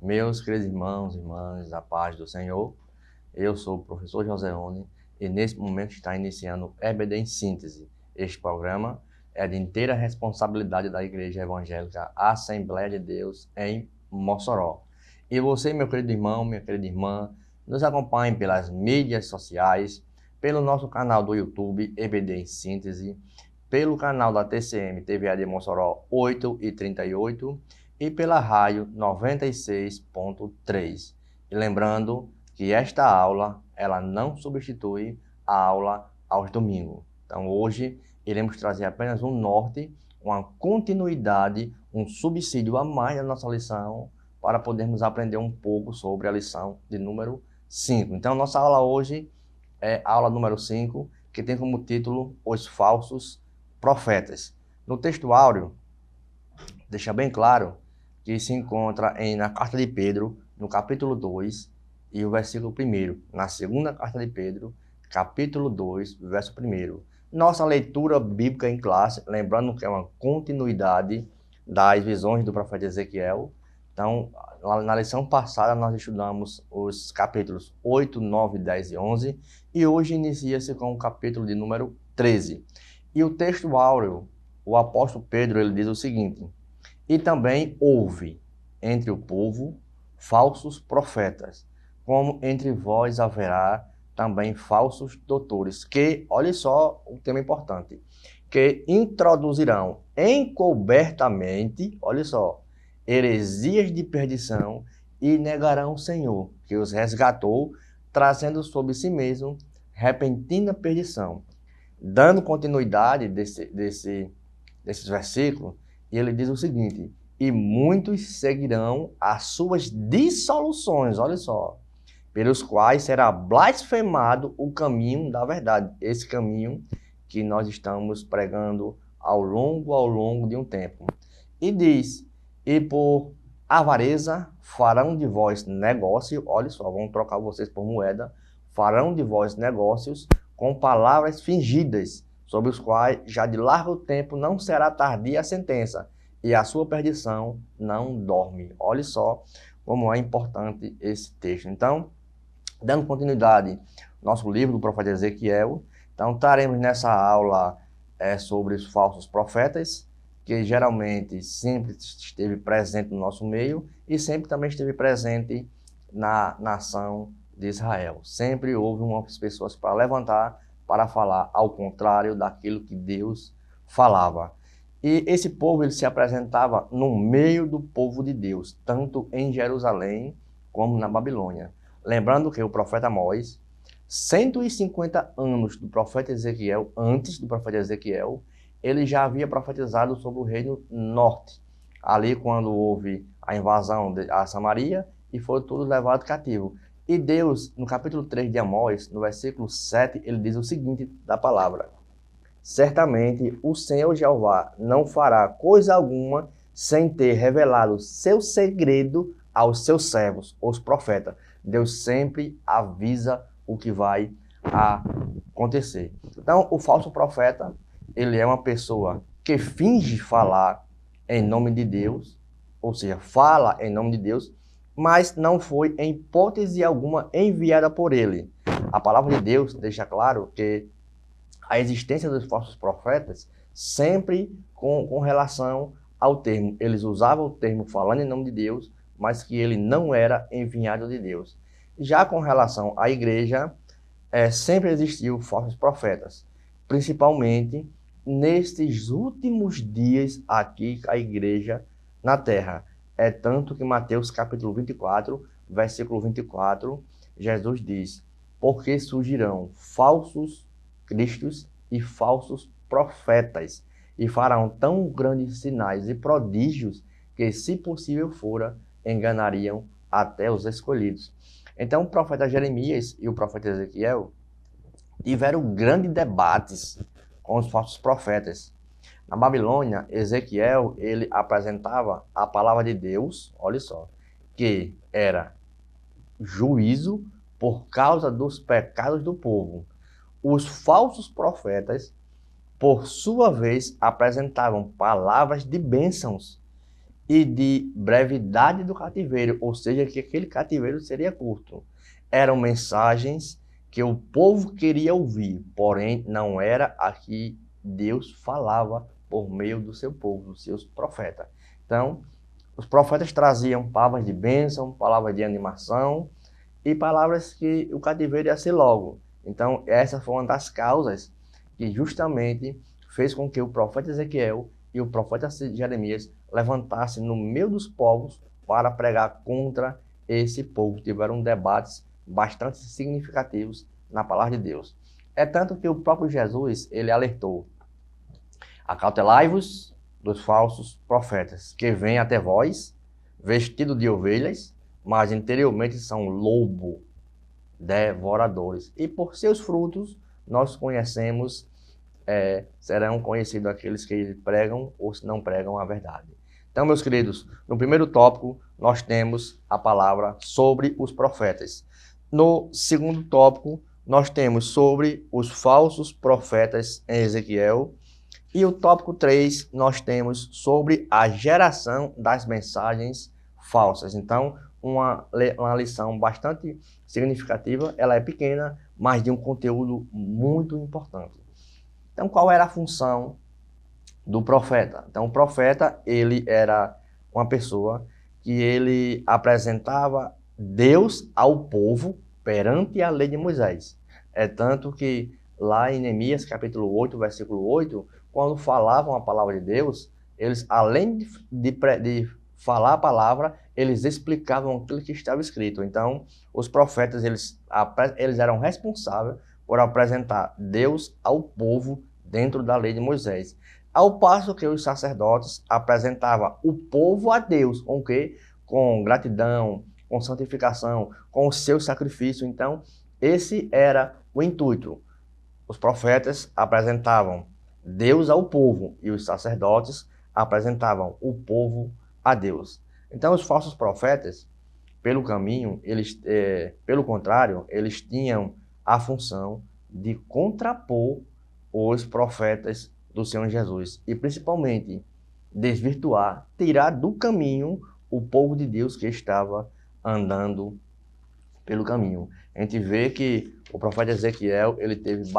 Meus queridos irmãos e irmãs, a paz do Senhor, eu sou o professor Joseone e nesse momento está iniciando o EBD em Síntese. Este programa é de inteira responsabilidade da Igreja Evangélica Assembleia de Deus em Mossoró. E você, meu querido irmão, minha querida irmã, nos acompanhe pelas mídias sociais, pelo nosso canal do YouTube EBD em Síntese, pelo canal da TCM TVA de Mossoró 8h38 e pela rádio 96.3. E lembrando que esta aula, ela não substitui a aula aos domingos. Então hoje iremos trazer apenas um norte, uma continuidade, um subsídio a mais da nossa lição, para podermos aprender um pouco sobre a lição de número 5. Então nossa aula hoje é a aula número 5, que tem como título Os Falsos Profetas. No texto áureo, deixa bem claro que se encontra na carta de Pedro, no capítulo 2, e o versículo 1, na segunda carta de Pedro, capítulo 2, verso 1. Nossa leitura bíblica em classe, lembrando que é uma continuidade das visões do profeta Ezequiel. Então, na lição passada, nós estudamos os capítulos 8, 9, 10 e 11, e hoje inicia-se com o capítulo de número 13. E o texto áureo, o apóstolo Pedro, ele diz o seguinte: e também houve entre o povo falsos profetas, como entre vós haverá também falsos doutores, que, olha só o tema importante, que introduzirão encobertamente, olha só, heresias de perdição e negarão o Senhor, que os resgatou, trazendo sobre si mesmo repentina perdição. Dando continuidade desses versículos, ele diz o seguinte: e muitos seguirão as suas dissoluções, olha só, pelos quais será blasfemado o caminho da verdade. Esse caminho que nós estamos pregando ao longo de um tempo. E diz: e por avareza farão de vós negócio, olha só, vamos trocar vocês por moeda, farão de vós negócios com palavras fingidas, sobre os quais já de largo tempo não será tardia a sentença, e a sua perdição não dorme. Olha só como é importante esse texto. Então, dando continuidade ao nosso livro do profeta Ezequiel, então estaremos nessa aula sobre os falsos profetas, que geralmente sempre esteve presente no nosso meio e sempre também esteve presente na nação de Israel. Sempre houve umas pessoas para levantar, para falar ao contrário daquilo que Deus falava. E esse povo ele se apresentava no meio do povo de Deus, tanto em Jerusalém como na Babilônia. Lembrando que o profeta Amós, 150 anos do profeta Ezequiel, antes do profeta Ezequiel, ele já havia profetizado sobre o reino norte, ali quando houve a invasão a Samaria e foi tudo levado cativo. E Deus, no capítulo 3 de Amós, no versículo 7, ele diz o seguinte da palavra: certamente o Senhor Jeová não fará coisa alguma sem ter revelado seu segredo aos seus servos, os profetas. Deus sempre avisa o que vai acontecer. Então, o falso profeta, ele é uma pessoa que finge falar em nome de Deus, ou seja, fala em nome de Deus, mas não foi em hipótese alguma enviada por ele. A palavra de Deus deixa claro que a existência dos falsos profetas sempre com relação ao termo. Eles usavam o termo falando em nome de Deus, mas que ele não era enviado de Deus. Já com relação à igreja, sempre existiu falsos profetas, principalmente nestes últimos dias aqui a igreja na terra. É tanto que Mateus capítulo 24, versículo 24, Jesus diz: porque surgirão falsos cristos e falsos profetas, e farão tão grandes sinais e prodígios que, se possível fora, enganariam até os escolhidos. Então, o profeta Jeremias e o profeta Ezequiel tiveram grandes debates com os falsos profetas. Na Babilônia, Ezequiel, ele apresentava a palavra de Deus, olha só, que era juízo por causa dos pecados do povo. Os falsos profetas, por sua vez, apresentavam palavras de bênçãos e de brevidade do cativeiro, ou seja, que aquele cativeiro seria curto. Eram mensagens que o povo queria ouvir, porém não era a que Deus falava por meio do seu povo, dos seus profetas. Então, os profetas traziam palavras de bênção, palavras de animação e palavras que o cativeiro ia ser logo. Então, essa foi uma das causas que justamente fez com que o profeta Ezequiel e o profeta Jeremias levantassem no meio dos povos para pregar contra esse povo. Tiveram debates bastante significativos na palavra de Deus. É tanto que o próprio Jesus, ele alertou: acautelai-vos dos falsos profetas, que vêm até vós, vestidos de ovelhas, mas interiormente são lobo devoradores. E por seus frutos nós conhecemos, serão conhecidos aqueles que pregam ou se não pregam a verdade. Então, meus queridos, no primeiro tópico nós temos a palavra sobre os profetas. No segundo tópico nós temos sobre os falsos profetas em Ezequiel. E o tópico 3 nós temos sobre a geração das mensagens falsas. Então, uma lição bastante significativa, ela é pequena, mas de um conteúdo muito importante. Então, qual era a função do profeta? Então, o profeta, ele era uma pessoa que ele apresentava Deus ao povo perante a lei de Moisés. É tanto que lá em Neemias, capítulo 8, versículo 8, quando falavam a palavra de Deus, eles, além de falar a palavra, eles explicavam aquilo que estava escrito. Então, os profetas, eles eram responsáveis por apresentar Deus ao povo dentro da lei de Moisés. Ao passo que os sacerdotes apresentavam o povo a Deus, com o quê? Com gratidão, com santificação, com o seu sacrifício. Então, esse era o intuito. Os profetas apresentavam Deus ao povo e os sacerdotes apresentavam o povo a Deus. Então, os falsos profetas, pelo caminho, pelo contrário, eles tinham a função de contrapor os profetas do Senhor Jesus e principalmente desvirtuar, tirar do caminho o povo de Deus que estava andando pelo caminho. A gente vê que o profeta Ezequiel, ele teve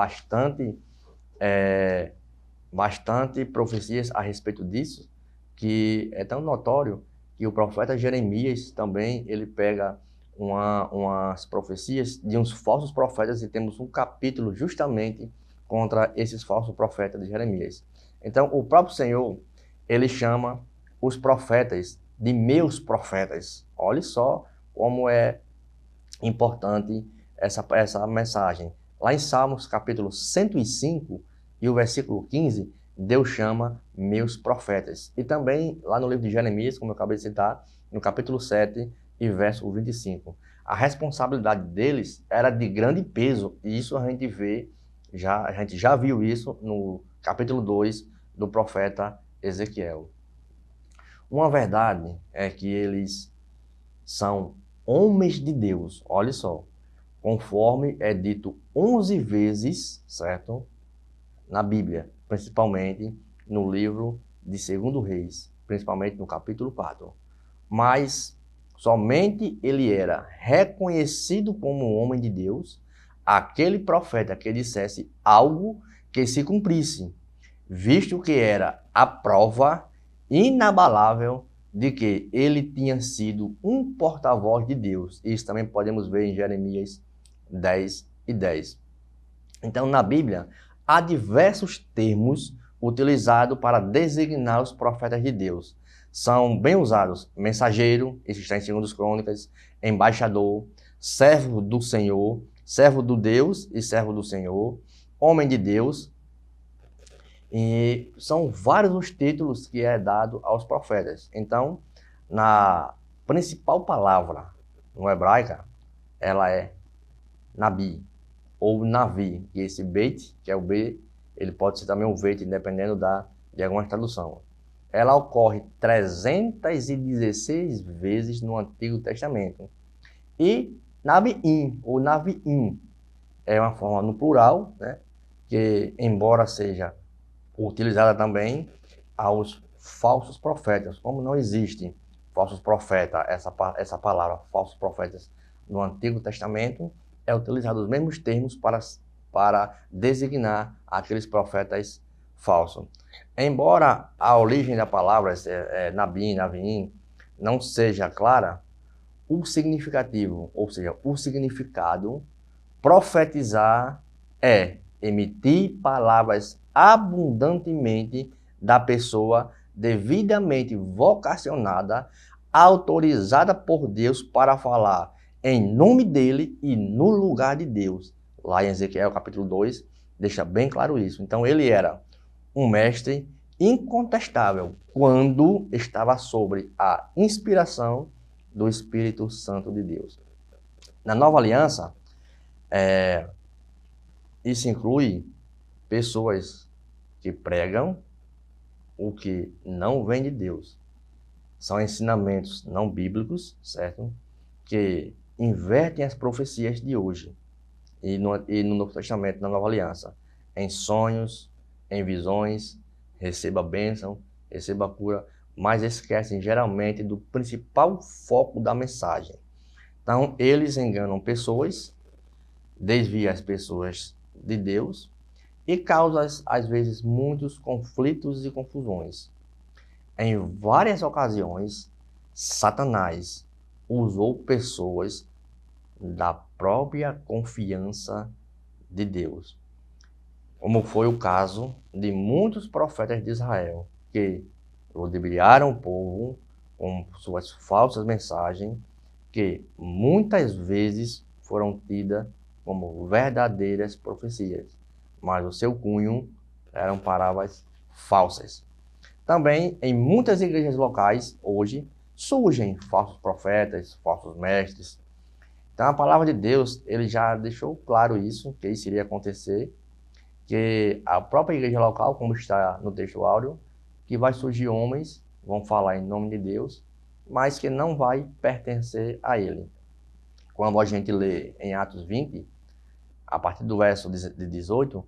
bastante profecias a respeito disso, que é tão notório que o profeta Jeremias também, ele pega umas profecias de uns falsos profetas e temos um capítulo justamente contra esses falsos profetas de Jeremias. Então, o próprio Senhor, ele chama os profetas de meus profetas. Olha só como é importante essa mensagem. Lá em Salmos, capítulo 105 e o versículo 15, Deus chama meus profetas. E também lá no livro de Jeremias, como eu acabei de citar, no capítulo 7 e verso 25. A responsabilidade deles era de grande peso, e isso a gente já viu isso no capítulo 2 do profeta Ezequiel. Uma verdade é que eles são homens de Deus, olha só, conforme é dito 11 vezes, certo? Na Bíblia, principalmente no livro de 2 Reis, principalmente no capítulo 4. Mas somente ele era reconhecido como homem de Deus, aquele profeta que dissesse algo que se cumprisse, visto que era a prova inabalável de que ele tinha sido um porta-voz de Deus. Isso também podemos ver em Jeremias 10 e 10. Então, na Bíblia, há diversos termos utilizados para designar os profetas de Deus. São bem usados: mensageiro, isso está em 2 Crônicas, embaixador, servo do Senhor, servo do Deus e servo do Senhor, homem de Deus. E são vários os títulos que é dado aos profetas. Então, na principal palavra no hebraica, ela é Nabi ou Navi. E esse Beit, que é o B, ele pode ser também um Beit, dependendo de alguma tradução. Ela ocorre 316 vezes no Antigo Testamento. E Nabiim ou Naviim é uma forma no plural, né, que embora seja utilizada também aos falsos profetas. Como não existe falsos profetas, essa palavra, falsos profetas, no Antigo Testamento, é utilizado os mesmos termos para designar aqueles profetas falsos. Embora a origem da palavra, Nabi, Naviim, não seja clara, o significativo, ou seja, o significado, profetizar é emitir palavras abundantemente da pessoa devidamente vocacionada, autorizada por Deus para falar em nome dele e no lugar de Deus. Lá em Ezequiel capítulo 2, deixa bem claro isso. Então ele era um mestre incontestável quando estava sobre a inspiração do Espírito Santo de Deus. Na Nova Aliança, isso inclui pessoas que pregam o que não vem de Deus. São ensinamentos não bíblicos, certo? Que invertem as profecias de hoje e no Novo Testamento, na Nova Aliança, em sonhos, em visões, receba bênção, receba cura, mas esquecem geralmente do principal foco da mensagem. Então, eles enganam pessoas, desviam as pessoas de Deus e causam, às vezes, muitos conflitos e confusões. Em várias ocasiões, Satanás usou pessoas da própria confiança de Deus, como foi o caso de muitos profetas de Israel, que ludibriaram o povo com suas falsas mensagens, que muitas vezes foram tidas como verdadeiras profecias, mas o seu cunho eram palavras falsas. Também em muitas igrejas locais hoje surgem falsos profetas, falsos mestres. Então a palavra de Deus, ele já deixou claro isso, que isso iria acontecer, que a própria igreja local, como está no texto áureo, que vai surgir homens, vão falar em nome de Deus, mas que não vai pertencer a ele. Quando a gente lê em Atos 20, a partir do verso de 18,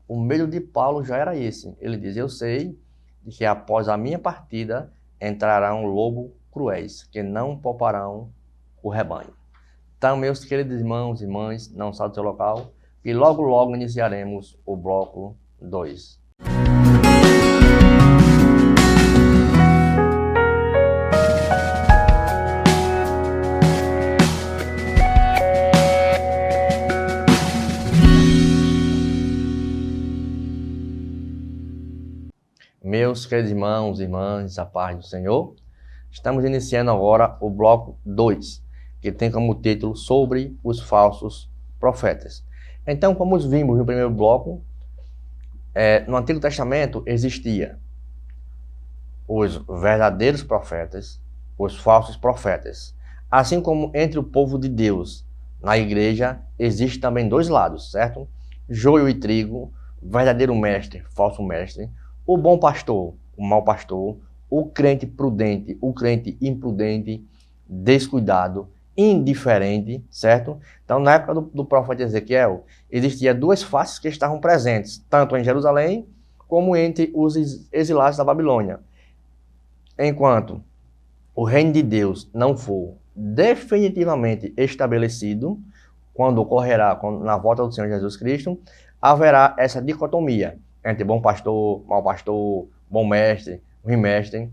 o medo de Paulo já era esse. Ele diz, eu sei que após a minha partida entrarão lobos cruéis, que não pouparão o rebanho. Então, meus queridos irmãos e irmãs, não saia do seu local, e logo logo iniciaremos o bloco 2. Meus queridos irmãos e irmãs, a paz do Senhor, estamos iniciando agora o bloco 2, que tem como título sobre os falsos profetas. Então, como vimos no primeiro bloco, no Antigo Testamento existia os verdadeiros profetas, os falsos profetas. Assim como entre o povo de Deus, na igreja, existe também dois lados, certo? Joio e trigo, verdadeiro mestre, falso mestre, o bom pastor, o mau pastor, o crente prudente, o crente imprudente, descuidado, indiferente, certo? Então, na época do profeta Ezequiel, existia duas faces que estavam presentes, tanto em Jerusalém, como entre os exilados da Babilônia. Enquanto o reino de Deus não for definitivamente estabelecido, quando ocorrerá na volta do Senhor Jesus Cristo, haverá essa dicotomia entre bom pastor, mau pastor, bom mestre, ruim mestre,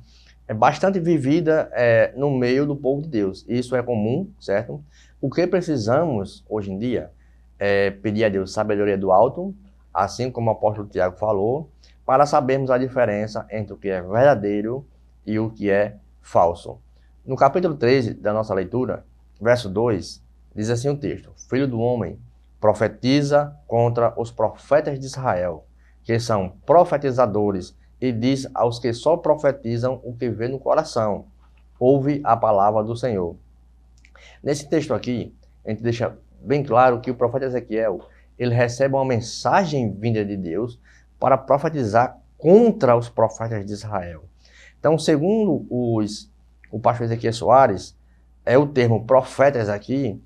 é bastante vivida no meio do povo de Deus. Isso é comum, certo? O que precisamos hoje em dia é pedir a Deus sabedoria do alto, assim como o apóstolo Tiago falou, para sabermos a diferença entre o que é verdadeiro e o que é falso. No capítulo 13 da nossa leitura, verso 2, diz assim o texto: Filho do homem, profetiza contra os profetas de Israel, que são profetizadores, e diz aos que só profetizam o que vê no coração: ouve a palavra do Senhor. Nesse texto aqui, a gente deixa bem claro que o profeta Ezequiel, ele recebe uma mensagem vinda de Deus para profetizar contra os profetas de Israel. Então, segundo o pastor Ezequiel Soares, o termo profetas aqui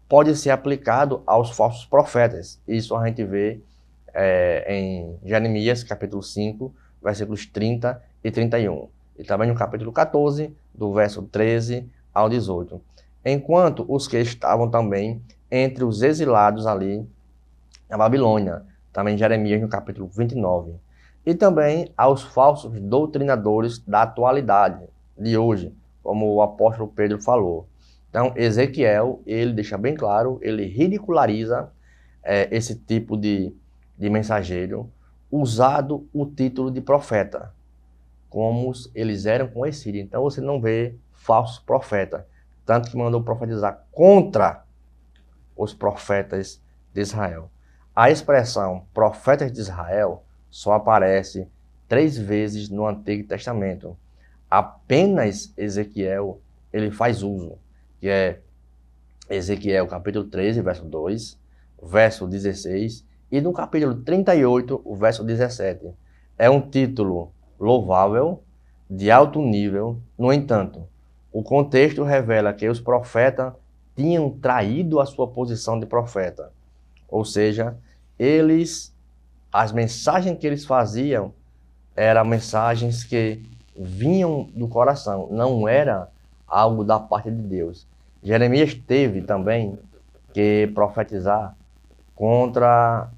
pode ser aplicado aos falsos profetas. Isso a gente vê em Jeremias, capítulo 5, versículos 30 e 31. E também no capítulo 14, do verso 13 ao 18. Enquanto os que estavam também entre os exilados ali na Babilônia, também Jeremias no capítulo 29. E também aos falsos doutrinadores da atualidade, de hoje, como o apóstolo Pedro falou. Então, Ezequiel, ele deixa bem claro, ele ridiculariza esse tipo de mensageiro, usado o título de profeta, como eles eram conhecidos. Então, você não vê falso profeta, tanto que mandou profetizar contra os profetas de Israel. A expressão profetas de Israel só aparece 3 vezes no Antigo Testamento. Apenas Ezequiel ele faz uso, que é Ezequiel capítulo 13, verso 2, verso 16, e no capítulo 38, o verso 17. É um título louvável, de alto nível. No entanto, o contexto revela que os profetas tinham traído a sua posição de profeta. Ou seja, as mensagens que eles faziam eram mensagens que vinham do coração, não era algo da parte de Deus. Jeremias teve também que profetizar contra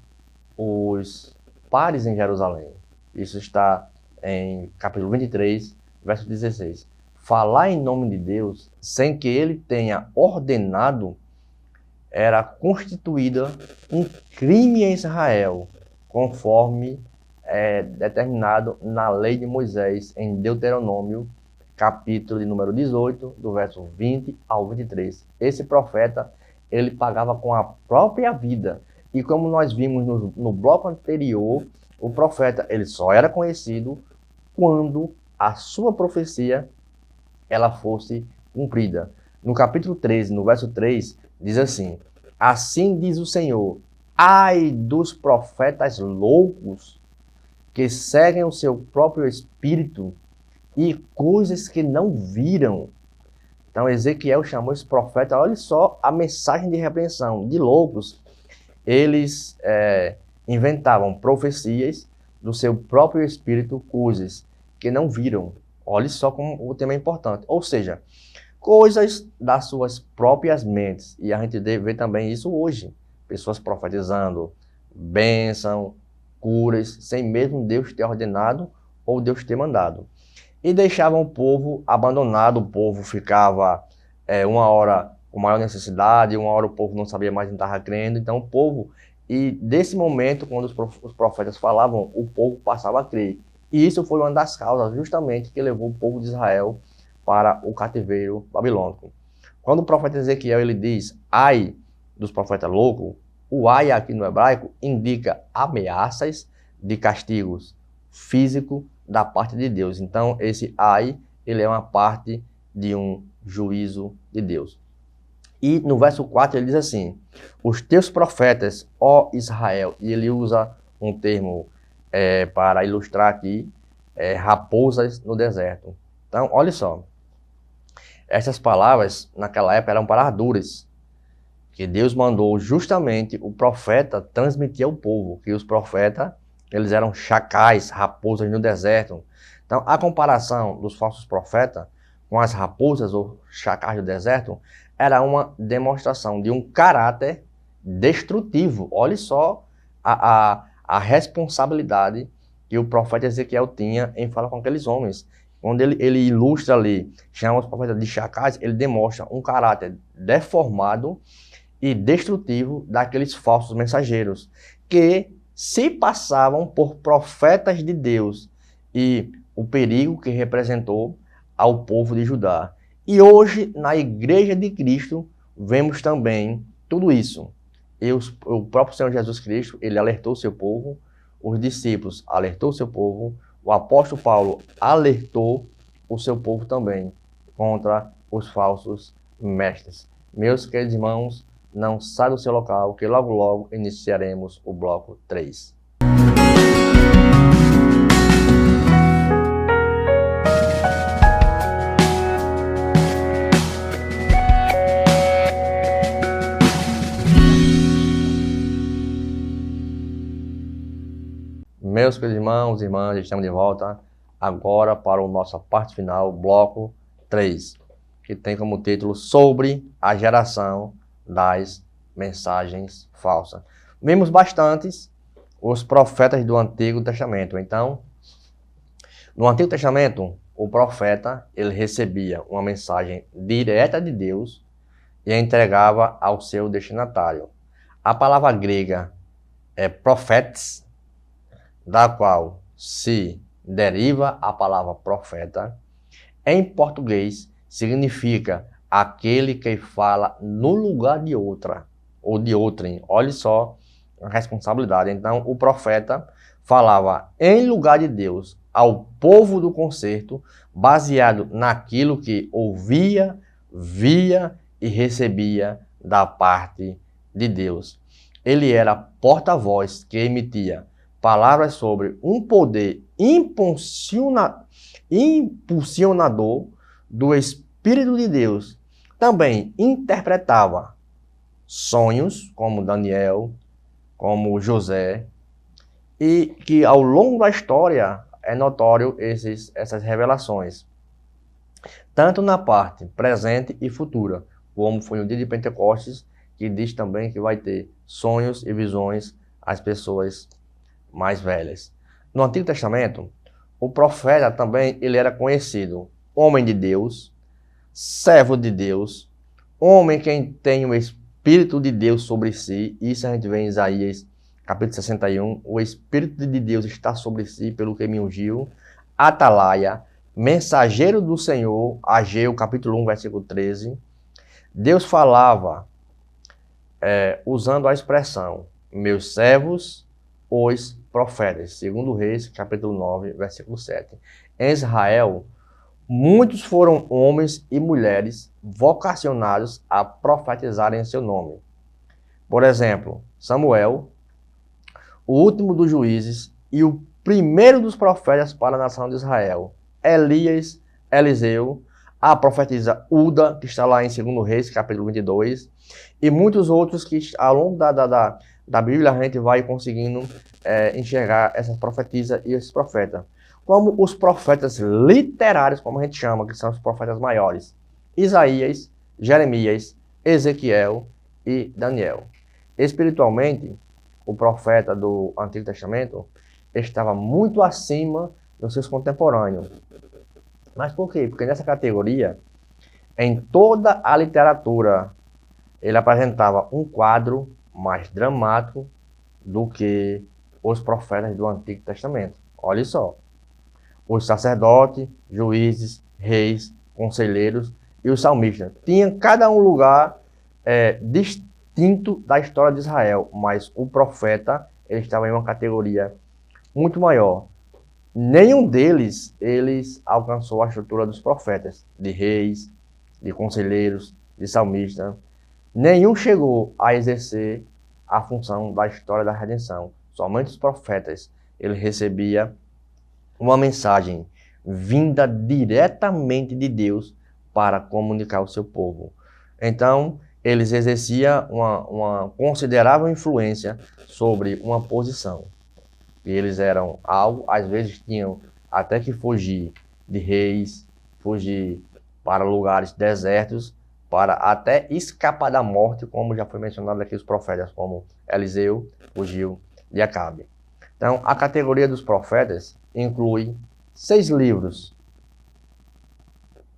os pares em Jerusalém. Isso está em capítulo 23, verso 16. Falar em nome de Deus sem que ele tenha ordenado era constituída um crime em Israel, conforme determinado na lei de Moisés, em Deuteronômio, capítulo de número 18, do verso 20 ao 23. Esse profeta, ele pagava com a própria vida. E como nós vimos no bloco anterior, o profeta, ele só era conhecido quando a sua profecia ela fosse cumprida. No capítulo 13, no verso 3, diz assim: assim diz o Senhor, ai dos profetas loucos que seguem o seu próprio espírito e coisas que não viram. Então Ezequiel chamou esse profeta, olha só a mensagem de repreensão, de loucos. Eles inventavam profecias do seu próprio espírito, coisas que não viram. Olha só como o tema é importante. Ou seja, coisas das suas próprias mentes. E a gente vê também isso hoje. Pessoas profetizando bênção, curas, sem mesmo Deus ter ordenado ou Deus ter mandado. E deixavam o povo abandonado, o povo ficava uma hora com maior necessidade, uma hora o povo não sabia mais, não estava crendo. Então o povo, e desse momento, quando os profetas falavam, o povo passava a crer. E isso foi uma das causas justamente que levou o povo de Israel para o cativeiro babilônico. Quando o profeta Ezequiel ele diz ai dos profetas loucos, o ai aqui no hebraico indica ameaças de castigos físicos da parte de Deus. Então esse ai ele é uma parte de um juízo de Deus. E no verso 4 ele diz assim: os teus profetas, ó Israel, e ele usa um termo para ilustrar aqui, raposas no deserto. Então, olha só, essas palavras naquela época eram palavras duras, que Deus mandou justamente o profeta transmitir ao povo, que os profetas, eles eram chacais, raposas no deserto. Então, a comparação dos falsos profetas com as raposas ou chacais do deserto era uma demonstração de um caráter destrutivo. Olha só a responsabilidade que o profeta Ezequiel tinha em falar com aqueles homens. Quando ele ilustra ali, chama os profetas de chacais, ele demonstra um caráter deformado e destrutivo daqueles falsos mensageiros, que se passavam por profetas de Deus e o perigo que representou ao povo de Judá. E hoje, na Igreja de Cristo, vemos também tudo isso. E o próprio Senhor Jesus Cristo, ele alertou o seu povo, os discípulos alertou o seu povo, o apóstolo Paulo alertou o seu povo também contra os falsos mestres. Meus queridos irmãos, não saia do seu local, que logo logo iniciaremos o bloco 3. Meus queridos irmãos e irmãs, estamos de volta agora para a nossa parte final, bloco 3, que tem como título Sobre a Geração das Mensagens Falsas. Vimos bastantes os profetas do Antigo Testamento. Então, no Antigo Testamento, o profeta ele recebia uma mensagem direta de Deus e a entregava ao seu destinatário. A palavra grega é profetes, da qual se deriva a palavra profeta. Em português, significa aquele que fala no lugar de outra, ou de outrem. Olha só a responsabilidade. Então, o profeta falava em lugar de Deus ao povo do concerto, baseado naquilo que ouvia, via e recebia da parte de Deus. Ele era porta-voz que emitia palavras sobre um poder impulsionador do Espírito de Deus. Também interpretava sonhos, como Daniel, como José, e que ao longo da história é notório essas revelações, tanto na parte presente e futura, como foi no dia de Pentecostes, que diz também que vai ter sonhos e visões às pessoas mais velhas. No Antigo Testamento, o profeta também ele era conhecido homem de Deus, servo de Deus, homem que tem o Espírito de Deus sobre si. Isso a gente vê em Isaías capítulo 61, o Espírito de Deus está sobre si pelo que me ungiu. Atalaia, mensageiro do Senhor, Ageu capítulo 1, versículo 13. Deus falava usando a expressão, meus servos, os profetas, segundo Reis, capítulo 9, versículo 7. Em Israel, muitos foram homens e mulheres vocacionados a profetizarem em seu nome. Por exemplo, Samuel, o último dos juízes e o primeiro dos profetas para a nação de Israel. Elias, Eliseu, a profetisa Uda, que está lá em 2 Reis, capítulo 22, e muitos outros que ao longo da Bíblia a gente vai conseguindo enxergar essas profetisas e esses profetas. Como os profetas literários, como a gente chama, que são os profetas maiores. Isaías, Jeremias, Ezequiel e Daniel. Espiritualmente, o profeta do Antigo Testamento estava muito acima dos seus contemporâneos. Mas por quê? Porque nessa categoria, em toda a literatura, ele apresentava um quadro mais dramático do que os profetas do Antigo Testamento. Olha só. Os sacerdotes, juízes, reis, conselheiros e os salmistas. Tinha cada um lugar distinto da história de Israel, mas o profeta ele estava em uma categoria muito maior. Nenhum deles alcançou a estrutura dos profetas, de reis, de conselheiros, de salmistas. Nenhum chegou a exercer a função da história da redenção. Somente os profetas ele recebia uma mensagem vinda diretamente de Deus para comunicar ao seu povo. Então, eles exerciam uma considerável influência sobre uma posição. E eles eram algo, às vezes tinham até que fugir de reis, fugir para lugares desertos, para até escapar da morte, como já foi mencionado aqui os profetas, como Eliseu fugiu de Acabe. Então, a categoria dos profetas inclui 6 livros,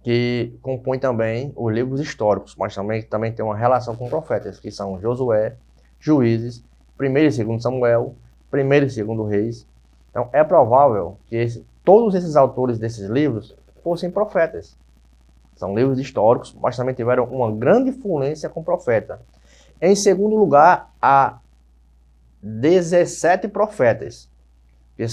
que compõem também os livros históricos, mas também tem uma relação com profetas, que são Josué, Juízes, 1º e 2º Samuel, 1º e 2º Reis. Então, é provável que todos esses autores desses livros fossem profetas. São livros históricos, mas também tiveram uma grande influência com o profeta. Em segundo lugar, há 17 profetas, que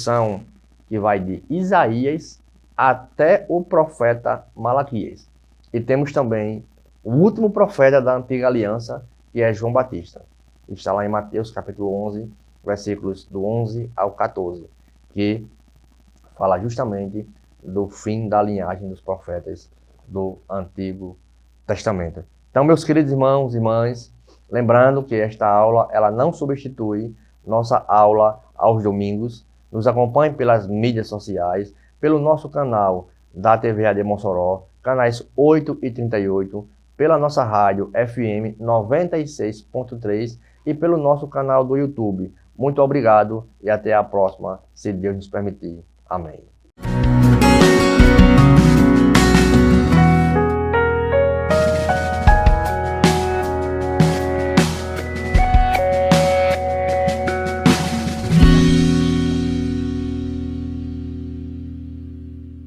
vai de Isaías até o profeta Malaquias. E temos também o último profeta da Antiga Aliança, que é João Batista. Está lá em Mateus capítulo 11, versículos do 11 ao 14, que fala justamente do fim da linhagem dos profetas do Antigo Testamento. Então, meus queridos irmãos e irmãs, lembrando que esta aula ela não substitui nossa aula aos domingos. Nos acompanhe pelas mídias sociais, pelo nosso canal da TV AD Mossoró, canais 8 e 38, pela nossa rádio FM 96.3 e pelo nosso canal do YouTube. Muito obrigado e até a próxima, se Deus nos permitir. Amém.